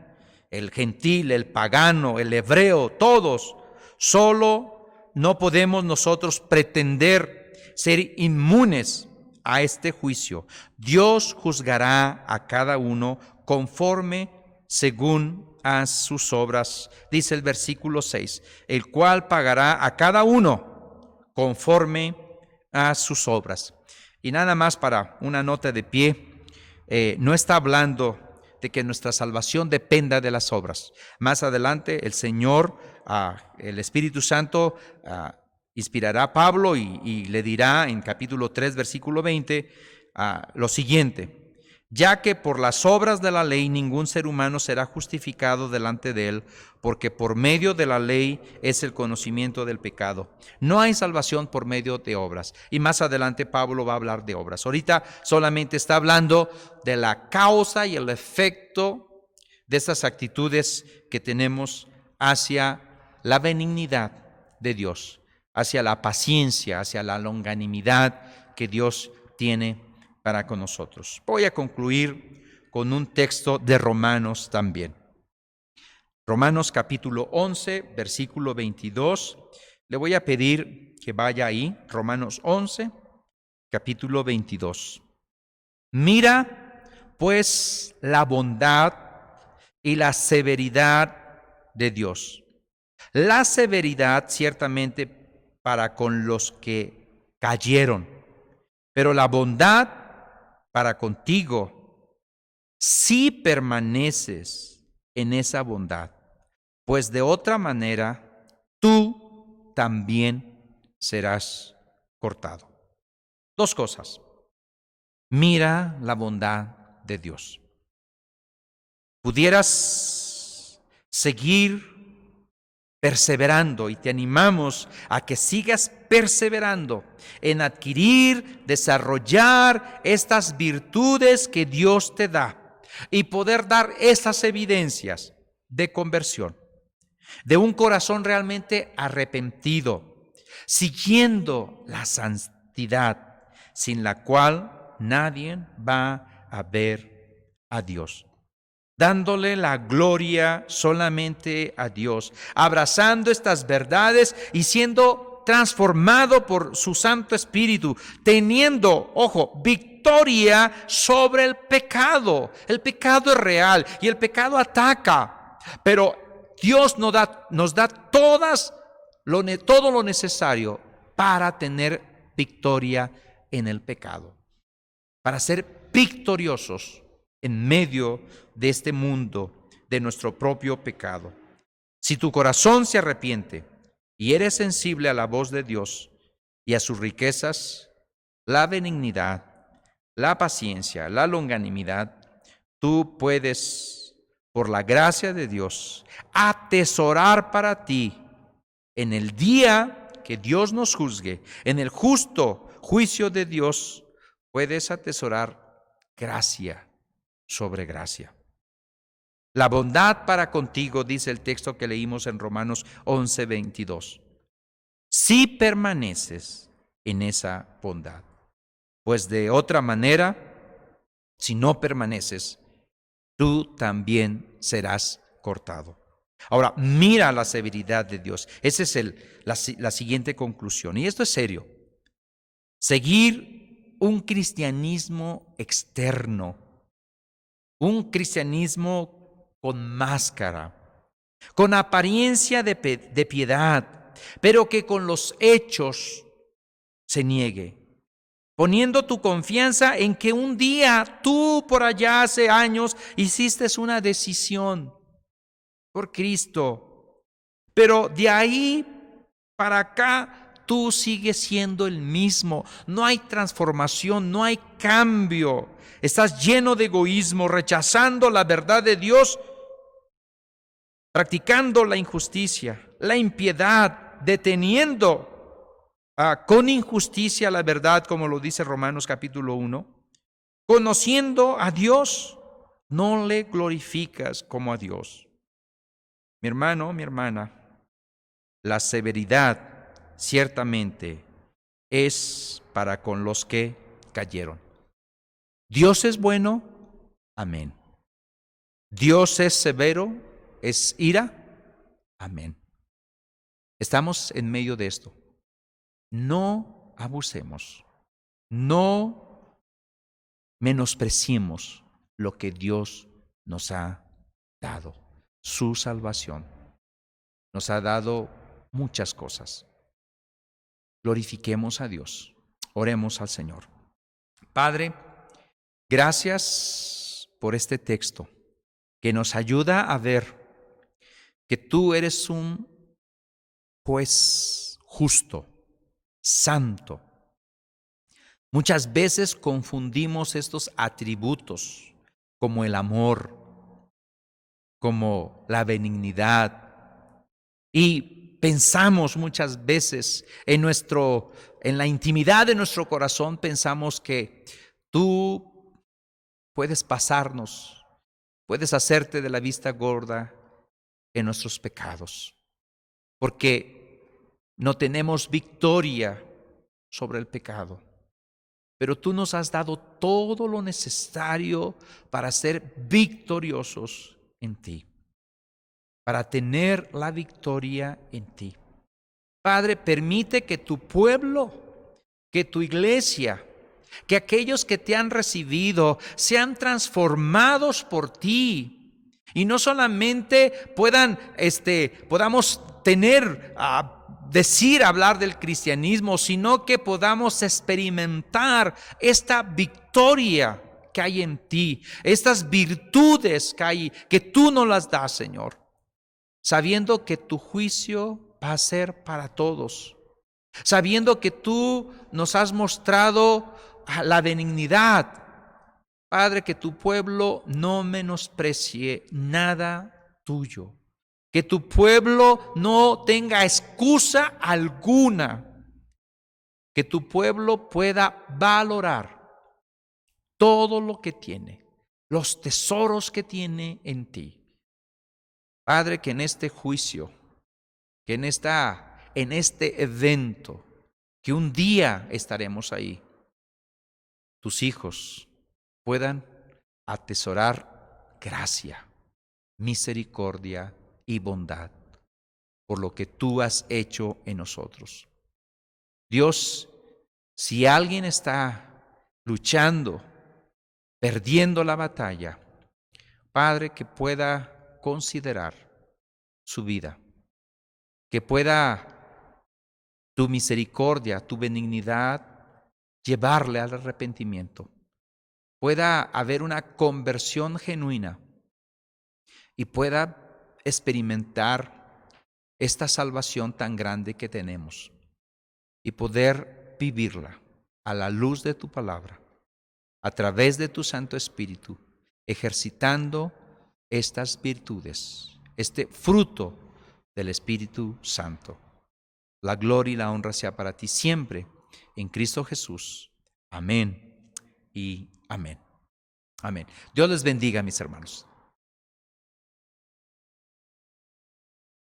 el gentil, el pagano, el hebreo, todos. Solo no podemos nosotros pretender ser inmunes a este juicio. Dios juzgará a cada uno conforme según a sus obras. Dice el versículo 6, el cual pagará a cada uno conforme a sus obras. Y nada más para una nota de pie, no está hablando de que nuestra salvación dependa de las obras. Más adelante el Señor, el Espíritu Santo, inspirará a Pablo y le dirá en capítulo 3, versículo 20, lo siguiente: ya que por las obras de la ley ningún ser humano será justificado delante de él, porque por medio de la ley es el conocimiento del pecado. No hay salvación por medio de obras. Y más adelante Pablo va a hablar de obras. Ahorita solamente está hablando de la causa y el efecto de estas actitudes que tenemos hacia la benignidad de Dios, hacia la paciencia, hacia la longanimidad que Dios tiene para con nosotros. Voy a concluir con un texto de Romanos también. Romanos capítulo 11, versículo 22. Le voy a pedir que vaya ahí, Romanos 11, capítulo 22. Mira, pues, la bondad y la severidad de Dios. La severidad ciertamente para con los que cayeron, pero la bondad para contigo, si permaneces en esa bondad, pues de otra manera tú también serás cortado. Dos cosas. Mira la bondad de Dios. Pudieras seguir perseverando, y te animamos a que sigas perseverando en adquirir, desarrollar estas virtudes que Dios te da y poder dar esas evidencias de conversión, de un corazón realmente arrepentido, siguiendo la santidad, sin la cual nadie va a ver a Dios. Dándole la gloria solamente a Dios, abrazando estas verdades y siendo transformado por su Santo Espíritu, teniendo, ojo, victoria sobre el pecado. El pecado es real y el pecado ataca, pero Dios nos da todo lo necesario para tener victoria en el pecado, para ser victoriosos en medio de este mundo, de nuestro propio pecado. Si tu corazón se arrepiente y eres sensible a la voz de Dios y a sus riquezas, la benignidad, la paciencia, la longanimidad, tú puedes, por la gracia de Dios, atesorar para ti en el día que Dios nos juzgue, en el justo juicio de Dios, puedes atesorar gracia sobre gracia. La bondad para contigo, dice el texto que leímos en Romanos 11, 22. Si permaneces en esa bondad, pues de otra manera, si no permaneces, tú también serás cortado. Ahora, mira la severidad de Dios. Esa es la siguiente conclusión. Y esto es serio. Seguir un cristianismo externo, un cristianismo con máscara, con apariencia de piedad, pero que con los hechos se niegue, poniendo tu confianza en que un día tú por allá hace años hiciste una decisión por Cristo, pero de ahí para acá tú sigues siendo el mismo. No hay transformación, no hay cambio. Estás lleno de egoísmo, rechazando la verdad de Dios, practicando la injusticia, la impiedad, deteniendo con injusticia la verdad, como lo dice Romanos capítulo 1. Conociendo a Dios, no le glorificas como a Dios. Mi hermano, mi hermana, la severidad ciertamente es para con los que cayeron. Dios es bueno, amén. Dios es severo, ¿Es ira? Amén. Estamos en medio de esto. No abusemos, no menospreciemos lo que Dios nos ha dado, su salvación. Nos ha dado muchas cosas. Glorifiquemos a Dios. Oremos al Señor. Padre, gracias por este texto que nos ayuda a ver que tú eres un juez justo, santo. Muchas veces confundimos estos atributos como el amor, como la benignidad, y pensamos muchas veces en la intimidad de nuestro corazón, pensamos que tú puedes pasarnos, puedes hacerte de la vista gorda en nuestros pecados, porque no tenemos victoria sobre el pecado. Pero tú nos has dado todo lo necesario para ser victoriosos en ti, para tener la victoria en ti. Padre, permite que tu pueblo, que tu iglesia, que aquellos que te han recibido sean transformados por ti y no solamente podamos hablar del cristianismo, sino que podamos experimentar esta victoria que hay en ti, estas virtudes que hay, que tú nos las das, Señor, sabiendo que tu juicio va a ser para todos, sabiendo que tú nos has mostrado la benignidad. Padre, que tu pueblo no menosprecie nada tuyo, que tu pueblo no tenga excusa alguna, que tu pueblo pueda valorar todo lo que tiene, los tesoros que tiene en ti. Padre, que en este juicio, que en este evento, que un día estaremos ahí, tus hijos puedan atesorar gracia, misericordia y bondad por lo que tú has hecho en nosotros. Dios, si alguien está luchando, perdiendo la batalla, Padre, que pueda considerar su vida, que pueda tu misericordia, tu benignidad llevarle al arrepentimiento, pueda haber una conversión genuina y pueda experimentar esta salvación tan grande que tenemos y poder vivirla a la luz de tu palabra, a través de tu Santo Espíritu, ejercitando estas virtudes, este fruto del Espíritu Santo. La gloria y la honra sea para ti siempre, en Cristo Jesús. Amén y amén. Amén. Dios les bendiga, mis hermanos.